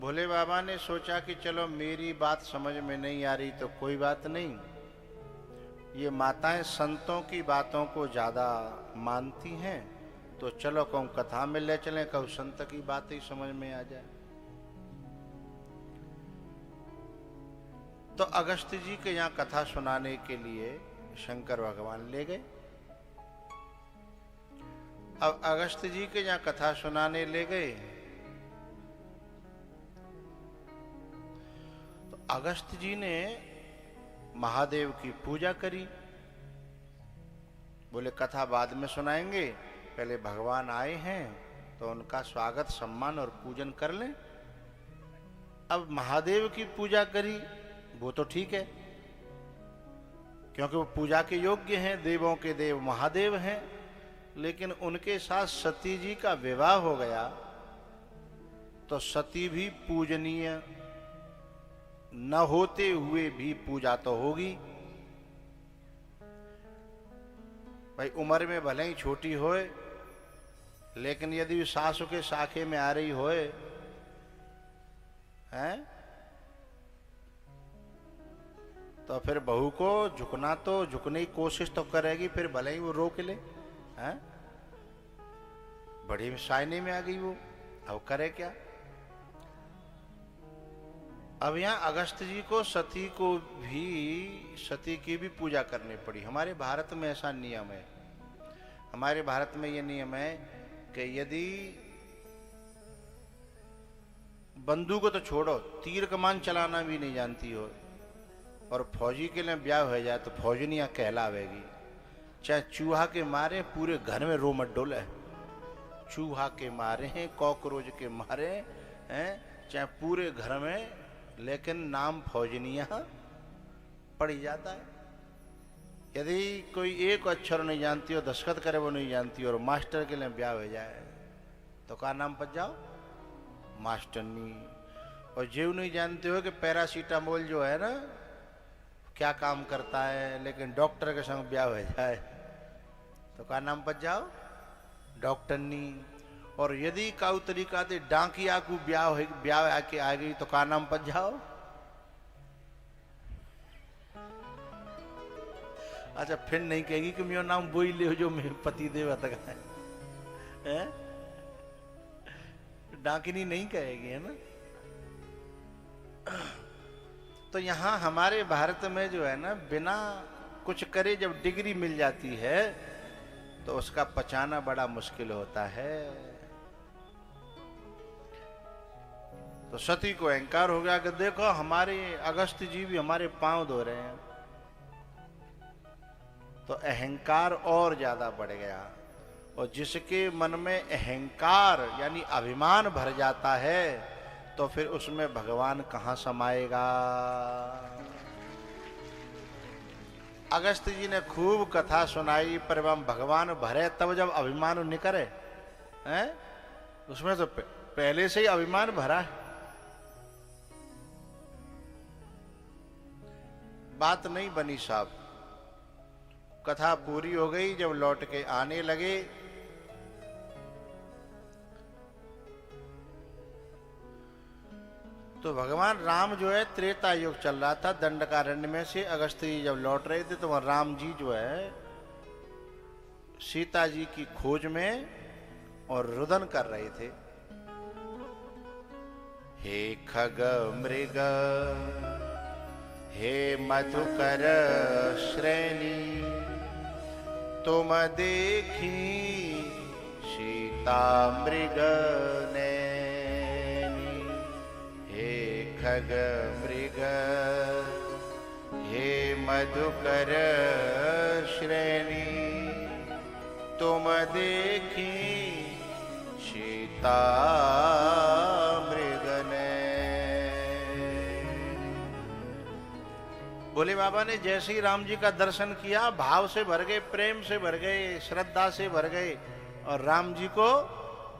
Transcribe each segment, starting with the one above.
भोले बाबा ने सोचा कि चलो मेरी बात समझ में नहीं आ रही तो कोई बात नहीं, ये माताएं संतों की बातों को ज्यादा मानती हैं, तो चलो कहूं कथा में ले चलें, कहूं संत की बात ही समझ में आ जाए। तो अगस्त्य जी के यहाँ कथा सुनाने के लिए शंकर भगवान ले गए। अब अगस्त्य जी के यहाँ कथा सुनाने ले गए तो अगस्त्य जी ने महादेव की पूजा करी। बोले कथा बाद में सुनाएंगे, पहले भगवान आए हैं तो उनका स्वागत सम्मान और पूजन कर लें। अब महादेव की पूजा करी, वो तो ठीक है क्योंकि वो पूजा के योग्य हैं, देवों के देव महादेव हैं। लेकिन उनके साथ सती जी का विवाह हो गया तो सती भी पूजनीय न होते हुए भी पूजा तो होगी। भाई उम्र में भले ही छोटी होए, लेकिन यदि सासु के साखे में आ रही होए हैं तो फिर बहू को झुकना तो झुकने की कोशिश तो करेगी, फिर भले ही वो रोक ले। हैं बड़ी शायने में आ गई वो, अब करे क्या। अब यहां अगस्त्य जी को सती की भी पूजा करनी पड़ी। हमारे भारत में ऐसा नियम है, हमारे भारत में यह नियम है कि यदि बंदूक तो छोड़ो, तीर कमान चलाना भी नहीं जानती हो और फौजी के लिए ब्याह हो जाए तो फौजनियां कहलावेगी। चाहे चूहा के मारे पूरे घर में रो मत डोले, चूहा के मारे हैं, कॉकरोच के मारे हैं, चाहे पूरे घर में, लेकिन नाम फौजनिया पड़ जाता है। यदि कोई एक अक्षर नहीं जानती हो, दस्तखत करे वो नहीं जानती और मास्टर के लिए ब्याह हो जाए तो क्या नाम पड़ जाओ, मास्टरनी। और जीव नहीं जानते हो कि पैरासीटामोल जो है ना क्या काम करता है, लेकिन डॉक्टर के संग ब्याह हो जाए तो क्या नाम पड़ जाओ, डॉक्टरनी। और यदि काउ तरीका से डांकिया को ब्याह आके आ गई तो क्या नाम पड़ जाओ। अच्छा फिर नहीं कहेगी कि मेरा नाम वही ले जो मेरे पति देव तक है, डांकिनी नहीं कहेगी, है ना। तो यहां हमारे भारत में जो है ना, बिना कुछ करे जब डिग्री मिल जाती है तो उसका पचाना बड़ा मुश्किल होता है। तो सती को अहंकार हो गया कि देखो हमारे अगस्त्य जी भी हमारे पांव धो रहे हैं, तो अहंकार और ज्यादा बढ़ गया। और जिसके मन में अहंकार यानी अभिमान भर जाता है तो फिर उसमें भगवान कहां समाएगा। अगस्त्य जी ने खूब कथा सुनाई, पर भगवान भरे तब जब अभिमान निकले हैं, उसमें तो पहले से ही अभिमान भरा है। बात नहीं बनी साहब। कथा पूरी हो गई, जब लौट के आने लगे तो भगवान राम जो है, त्रेता युग चल रहा था, दंडकारण्य में से अगस्त्य जी जब लौट रहे थे तो वहां राम जी जो है सीता जी की खोज में और रुदन कर रहे थे। हे खग मृग हे मधुकर श्रेणी, तुम देखी सीता मृग नैनी। हे खग मृग हे मधुकर श्रेणी, तुम देखी सीता मृग नैनी। भोले बाबा ने जैसे ही राम जी का दर्शन किया, भाव से भर गए, प्रेम से भर गए, श्रद्धा से भर गए और राम जी को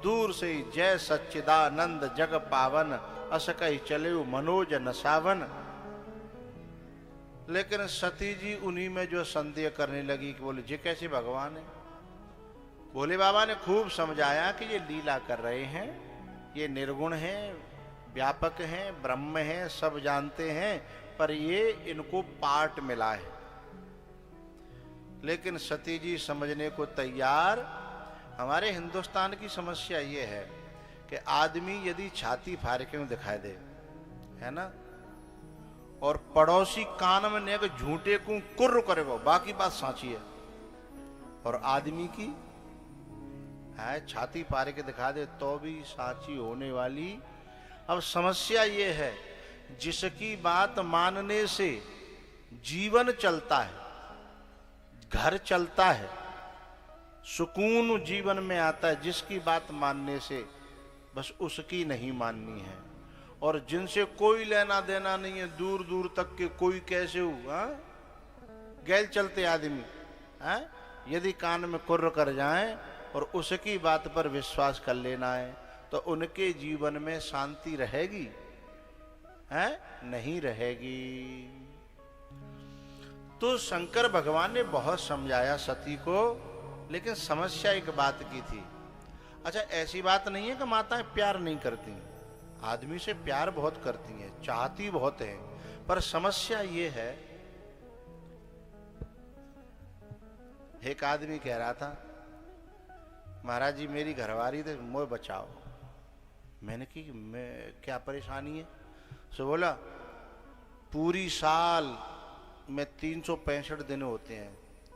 दूर से ही जय सच्चिदानंद जग पावन, अस कहि चले मनोज नसावन। लेकिन सती जी उन्हीं में जो संदेह करने लगी कि बोले जी कैसे भगवान है। भोले बाबा ने खूब समझाया कि ये लीला कर रहे हैं, ये निर्गुण हैं, व्यापक हैं, ब्रह्म हैं, सब जानते हैं, पर ये इनको पार्ट मिला है। लेकिन सती जी समझने को तैयार। हमारे हिंदुस्तान की समस्या ये है कि आदमी यदि छाती फाड़ के दिखाई दे, है ना, और पड़ोसी कान में ने झूठे को कुर्र करेगा, बाकी बात साची है, और आदमी की है छाती फाड़ के दिखा दे तो भी साची होने वाली। अब समस्या ये है, जिसकी बात मानने से जीवन चलता है, घर चलता है, सुकून जीवन में आता है, जिसकी बात मानने से बस उसकी नहीं माननी है। और जिनसे कोई लेना देना नहीं है, दूर दूर तक के, कोई कैसे हुआ गैल चलते आदमी है, यदि कान में कुर्र कर जाएं और उसकी बात पर विश्वास कर लेना है, तो उनके जीवन में शांति रहेगी? है नहीं रहेगी। तो शंकर भगवान ने बहुत समझाया सती को, लेकिन समस्या एक बात की थी। अच्छा, ऐसी बात नहीं है कि माताएं प्यार नहीं करती, आदमी से प्यार बहुत करती हैं, चाहती बहुत हैं, पर समस्या ये है। एक आदमी कह रहा था, महाराज जी मेरी घरवाली तो मोह बचाओ। मैंने की मैं क्या परेशानी है? सो बोला पूरी साल में 365 दिन होते हैं,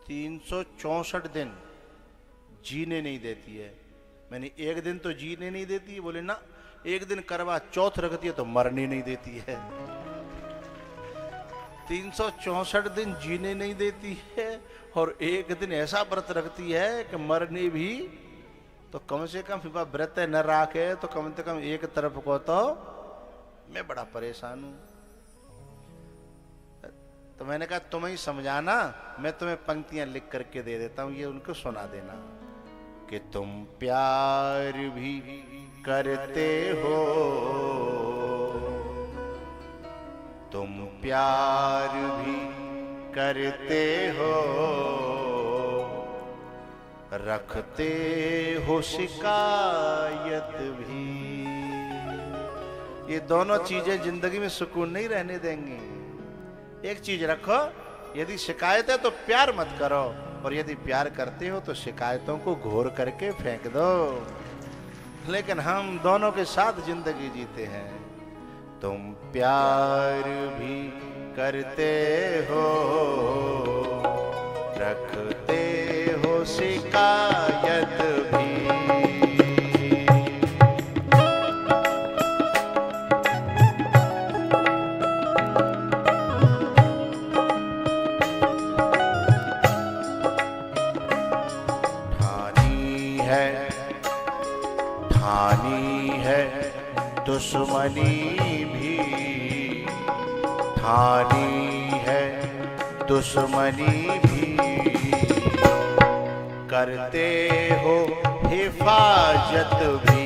364 दिन जीने नहीं देती है। मैंने एक दिन तो जीने नहीं देती है? बोले ना, एक दिन करवा चौथ रखती है तो मरने नहीं देती है। 364 दिन जीने नहीं देती है और एक दिन ऐसा व्रत रखती है कि मरने भी, तो कम से कम व्रत न रखे तो कम से कम एक तरफ को तो मैं बड़ा परेशान हूं। तो मैंने कहा तुम्हें ही समझाना, मैं तुम्हें पंक्तियां लिख करके दे देता हूं, ये उनको सुना देना कि तुम प्यार भी करते हो, तुम प्यार भी करते हो, रखते हो शिकायत भी। ये दोनों चीजें जिंदगी में सुकून नहीं रहने देंगी। एक चीज रखो, यदि शिकायत है तो प्यार मत करो, और यदि प्यार करते हो तो शिकायतों को घोर करके फेंक दो। लेकिन हम दोनों के साथ जिंदगी जीते हैं। तुम प्यार भी करते हो, रखते हो शिकायत भी। ठानी है दुश्मनी भी, ठानी है दुश्मनी भी, करते हो हिफाजत भी।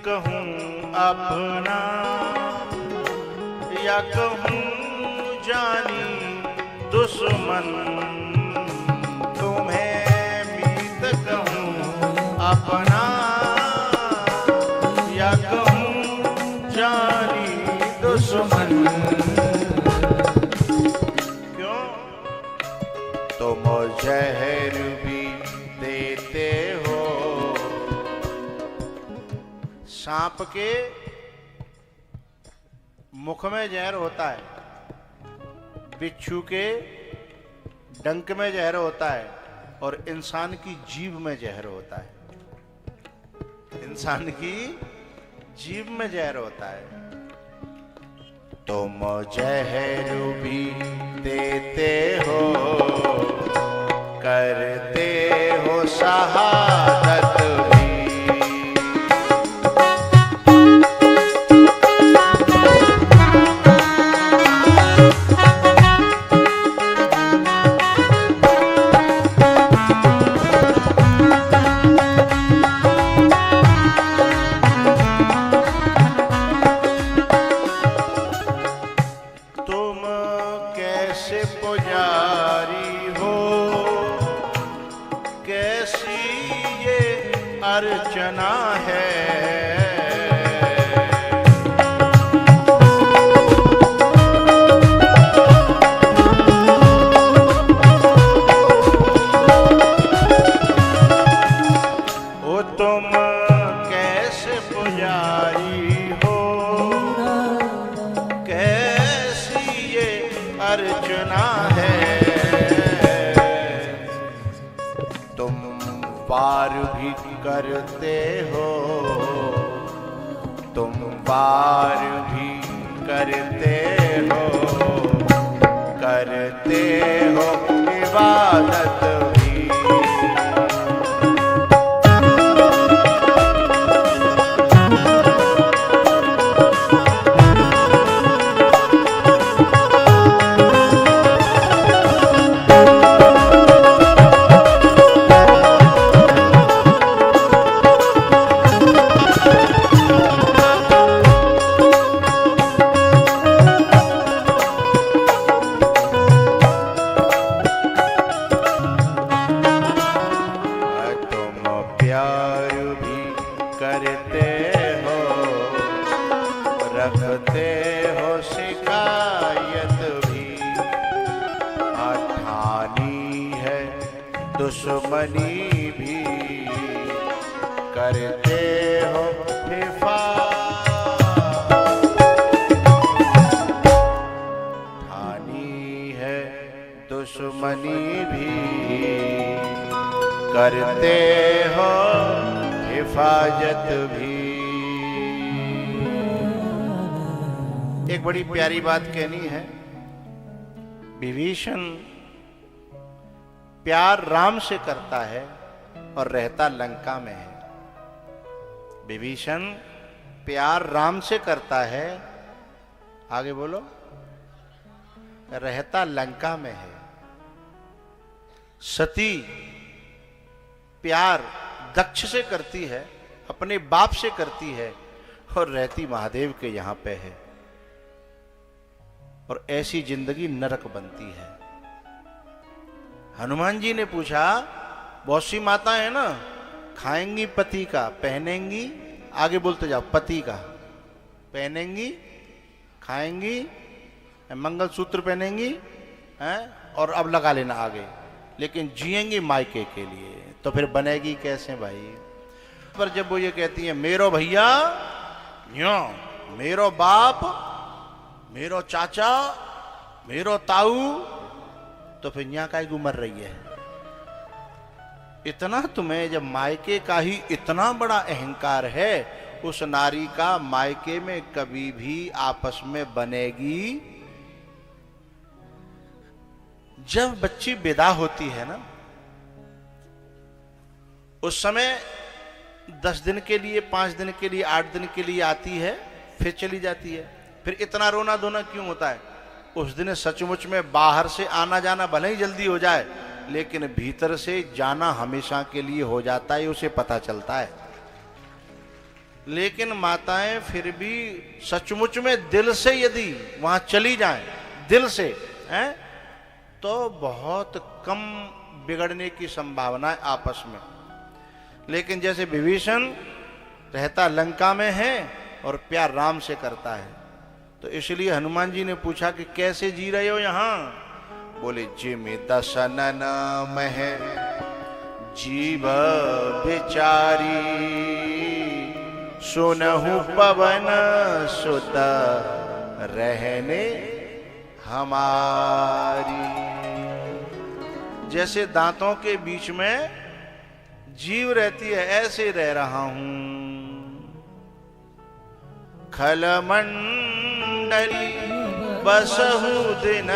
कहूं अपना या कहूं जानी दुश्मन, तुम्हें मीत कहूं अपना या कहूं जानी दुश्मन। क्यों? तुम जहर भी देते हो। सांप के मुख में जहर होता है, बिच्छू के डंक में जहर होता है, और इंसान की जीभ में जहर होता है। इंसान की जीभ में जहर होता है। तुम जहर भी देते हो, करते हो शहादत भी। तुम कैसे पुजारी हो, कैसी ये अर्चना है। ओ तुम कैसे पुजारी हो, कैसी ये अर्चना है। तुम पार भी करते हो, तुम पार भी करते हो, करते हो इबादत भी। प्यार भी करते हो, रखते हो शिकायत भी। ठानी है दुश्मनी भी, करते हो हिफाजत। ठानी है दुश्मनी भी, करते हो हिफाजत भी। एक बड़ी प्यारी बात कहनी है। विभीषण प्यार राम से करता है और रहता लंका में है। विभीषण प्यार राम से करता है, आगे बोलो, रहता लंका में है। सती प्यार दक्ष से करती है, अपने बाप से करती है और रहती महादेव के यहां पे है। और ऐसी जिंदगी नरक बनती है। हनुमान जी ने पूछा, बहुत सी माता है ना, खाएंगी पति का, पहनेंगी, आगे बोलते जाओ, पति का पहनेंगी, खाएंगी, मंगलसूत्र पहनेंगी हैं, और अब लगा लेना आगे, लेकिन जिएंगी मायके के लिए। तो फिर बनेगी कैसे भाई। पर जब वो ये कहती है मेरो भैया, यो मेरो बाप, मेरो चाचा, मेरो ताऊ, तो फिर यहाँ का गुमर रही है। इतना तुम्हें जब मायके का ही इतना बड़ा अहंकार है, उस नारी का मायके में कभी भी आपस में बनेगी। जब बच्ची विदा होती है ना, उस समय 10 दिन के लिए, 5 दिन के लिए, 8 दिन के लिए आती है, फिर चली जाती है। फिर इतना रोना धोना क्यों होता है? उस दिन सचमुच में बाहर से आना जाना भले ही जल्दी हो जाए, लेकिन भीतर से जाना हमेशा के लिए हो जाता है, उसे पता चलता है। लेकिन माताएं फिर भी सचमुच में दिल से यदि वहां चली जाएं, दिल से हैं, तो बहुत कम बिगड़ने की संभावना है आपस में। लेकिन जैसे विभीषण रहता लंका में है और प्यार राम से करता है, तो इसलिए हनुमान जी ने पूछा कि कैसे जी रहे हो यहां? बोले जिमि दशनन मह जीव बिचारी, सुनहु पवन सुत रहने हमारी। जैसे दांतों के बीच में जीव रहती है, ऐसे रह रहा हूं। खलमंडली बसहु दिन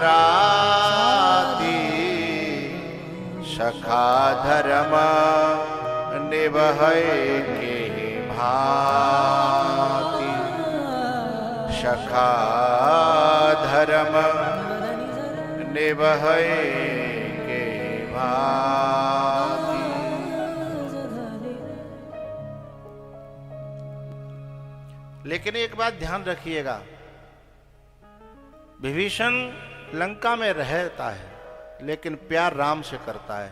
राती सखा धर्म निभय के भांति सखा धर्म निभय के भांति। लेकिन एक बात ध्यान रखिएगा, विभीषण लंका में रहता है लेकिन प्यार राम से करता है,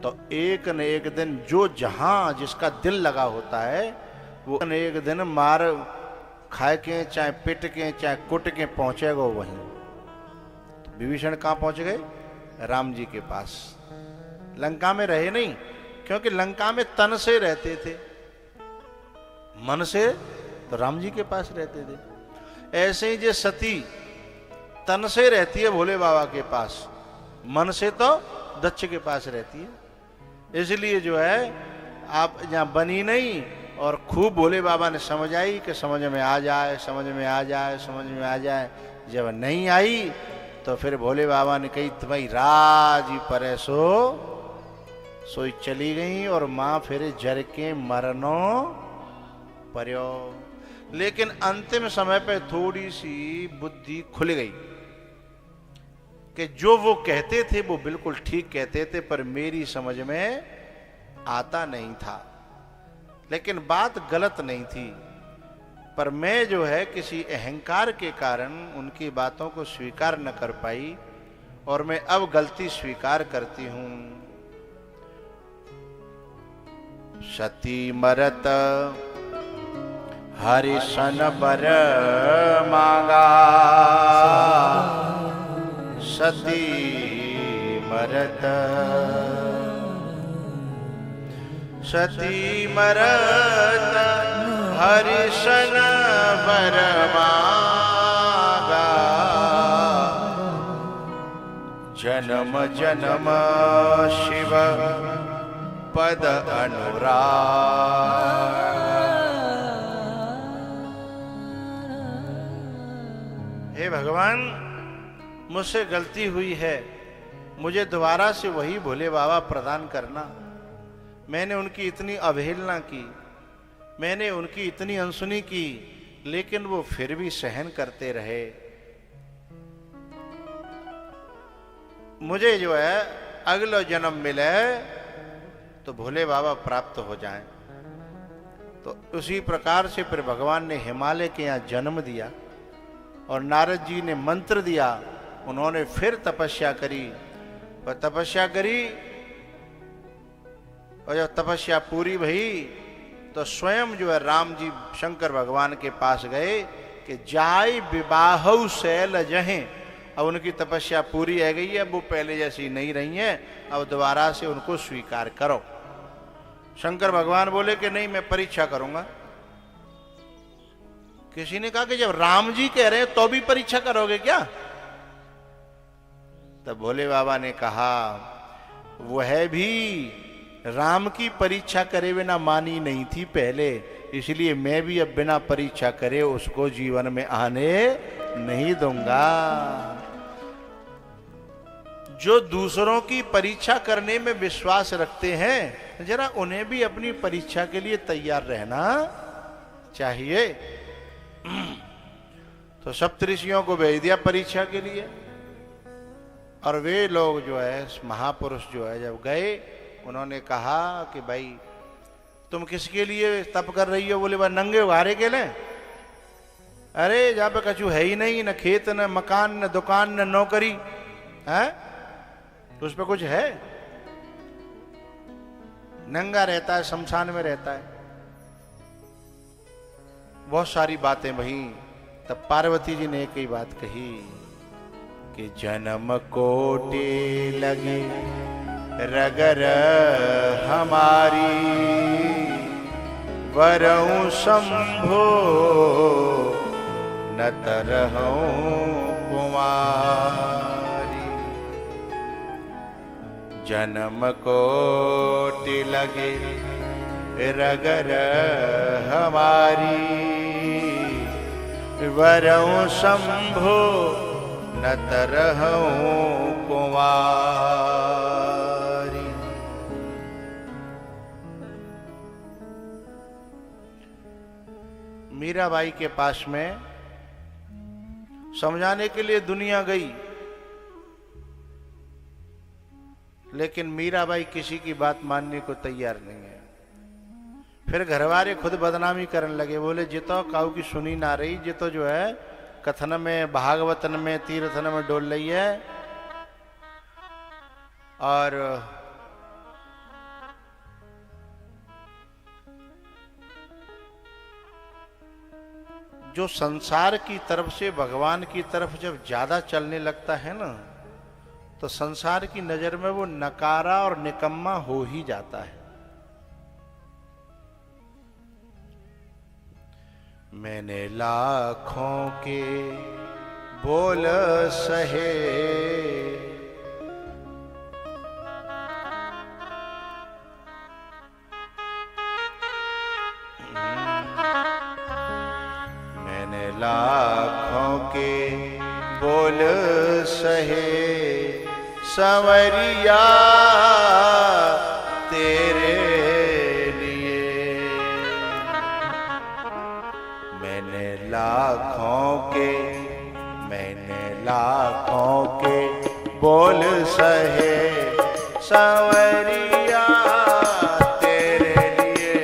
तो एक न एक दिन जो जहां जिसका दिल लगा होता है वो न एक दिन मार खाए के चाहे पिट के चाहे कुट के पहुंचेगा वहीं। तो विभीषण कहां पहुंच गए? राम जी के पास। लंका में रहे नहीं, क्योंकि लंका में तन से रहते थे, मन से तो राम जी के पास रहते थे। ऐसे ही जो सती तन से रहती है भोले बाबा के पास, मन से तो दक्ष के पास रहती है। इसलिए जो है आप यहाँ बनी नहीं, और खूब भोले बाबा ने समझ आई कि समझ में आ जाए, समझ में आ जाए, समझ में आ जाए। जब नहीं आई तो फिर भोले बाबा ने कही तुम्हारी राज परे सोई चली गई, और माँ फिर जर के मरनो पर्यो। लेकिन अंतिम समय पे थोड़ी सी बुद्धि खुल गई कि जो वो कहते थे वो बिल्कुल ठीक कहते थे, पर मेरी समझ में आता नहीं था। लेकिन बात गलत नहीं थी, पर मैं जो है किसी अहंकार के कारण उनकी बातों को स्वीकार न कर पाई, और मैं अब गलती स्वीकार करती हूं। सती मरत हरिशन बर मांगा, सती मरत हरिशन बर मांगा, जन्म जन्म शिव पद अनुराग। हे भगवान, मुझसे गलती हुई है, मुझे दोबारा से वही भोले बाबा प्रदान करना। मैंने उनकी इतनी अवहेलना की, मैंने उनकी इतनी अनसुनी की, लेकिन वो फिर भी सहन करते रहे। मुझे जो है अगला जन्म मिले तो भोले बाबा प्राप्त हो जाएं। तो उसी प्रकार से फिर भगवान ने हिमालय के यहाँ जन्म दिया, और नारद जी ने मंत्र दिया। उन्होंने फिर तपस्या करी, और तपस्या करी, और जब तपस्या पूरी भई तो स्वयं जो है राम जी शंकर भगवान के पास गए कि जाय विवाह शैल जहें। अब उनकी तपस्या पूरी है गई है, अब वो पहले जैसी नहीं रही हैं, अब दोबारा से उनको स्वीकार करो। शंकर भगवान बोले कि नहीं, मैं परीक्षा करूंगा। किसी ने कहा कि जब राम जी कह रहे हैं तो भी परीक्षा करोगे क्या? तब भोले बाबा ने कहा वह भी राम की परीक्षा करे बिना मानी नहीं थी पहले, इसलिए मैं भी अब बिना परीक्षा करे उसको जीवन में आने नहीं दूंगा। जो दूसरों की परीक्षा करने में विश्वास रखते हैं, जरा उन्हें भी अपनी परीक्षा के लिए तैयार रहना चाहिए। तो सप्तऋषियों को भेज दिया परीक्षा के लिए, और वे लोग जो है महापुरुष जो है जब गए, उन्होंने कहा कि भाई तुम किसके लिए तप कर रही हो? बोले भाई नंगे उघारे के लिए। अरे जहाँ पे कछु है ही नहीं, न खेत न मकान न दुकान न नौकरी है, तो उस पर कुछ है? नंगा रहता है, शमशान में रहता है। बहुत सारी बातें वही। तब पार्वती जी ने एक ही बात कही कि जन्म कोटि लगे रगर हमारी, वरऊ शंभो न तरहूं कुमारी। जन्म कोटि लगे रगर हमारी, वरऊ शंभो न तरहूं कुंवारी। मीराबाई के पास में समझाने के लिए दुनिया गई, लेकिन मीराबाई किसी की बात मानने को तैयार नहीं है। फिर घरवाले खुद बदनामी करने लगे, बोले जितो काऊ की सुनी ना रही, जितो जो है कथन में भागवतन में तीर्थन में डोल रही है। और जो संसार की तरफ से भगवान की तरफ जब ज्यादा चलने लगता है ना, तो संसार की नजर में वो नकारा और निकम्मा हो ही जाता है। मैंने लाखों के बोल सहे, मैंने लाखों के बोल सहे, संवरिया तेरे मैंने लाखों के बोल सहे, सांवरिया तेरे लिए।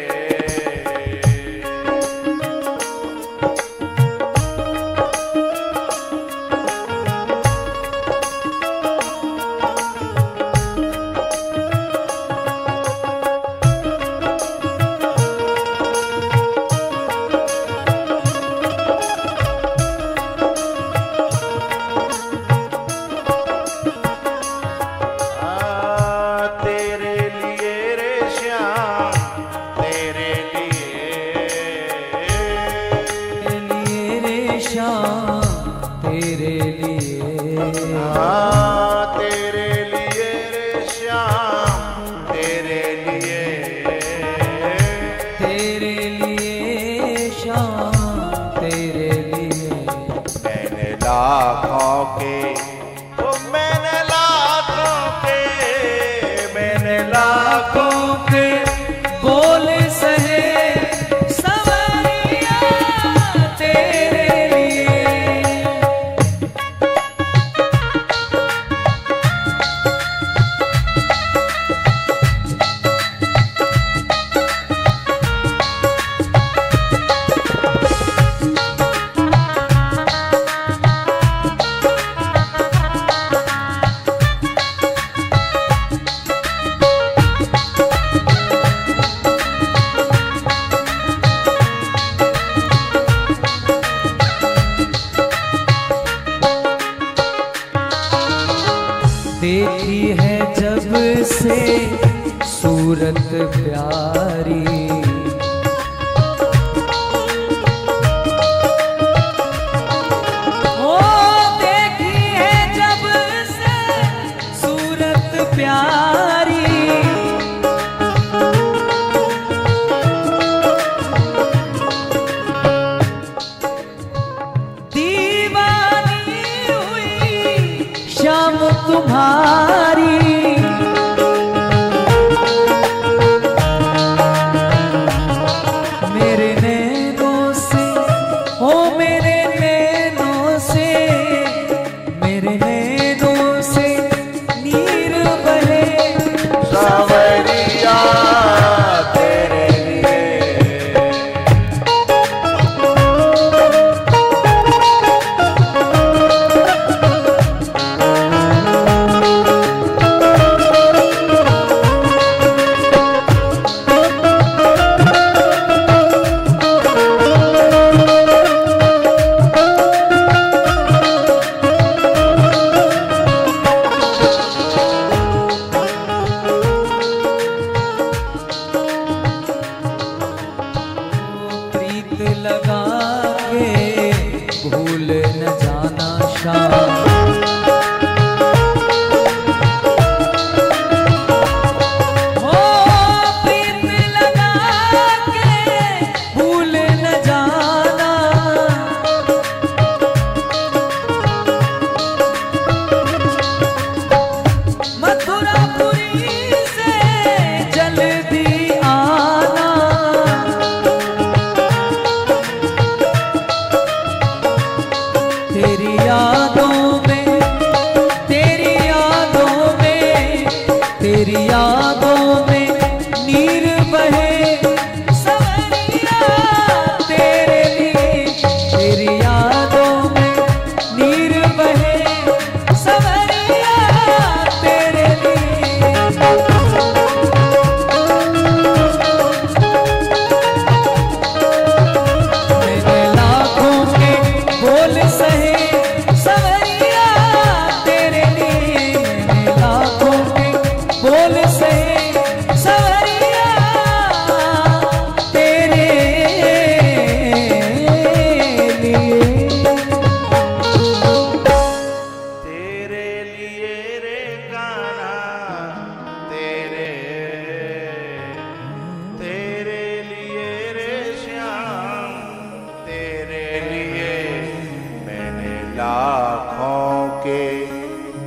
देखी है जब से सूरत प्यारी, ओ देखी है जब से सूरत प्यारी, दीवानी हुई शाम तुम्हारी। मेरे नैनों से, ओ मेरे नैनों से, मेरे नैनों से नीर बहे, सांवरिया तेरे लिए।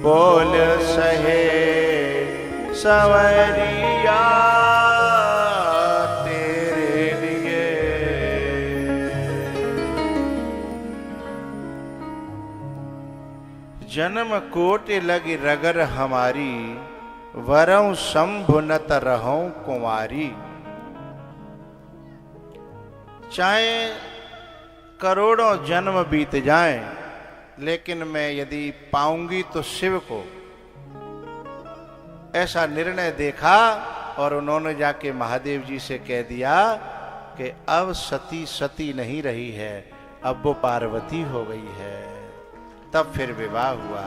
बोल सहे संवरिया तेरे लिए। जन्म कोटि लगी रगर हमारी, वरऊ शंभु नत रहूं कुमारी। चाहे करोड़ों जन्म बीत जाएं, लेकिन मैं यदि पाऊंगी तो शिव को। ऐसा निर्णय देखा और उन्होंने जाके महादेव जी से कह दिया कि अब सती सती नहीं रही है, अब वो पार्वती हो गई है। तब फिर विवाह हुआ।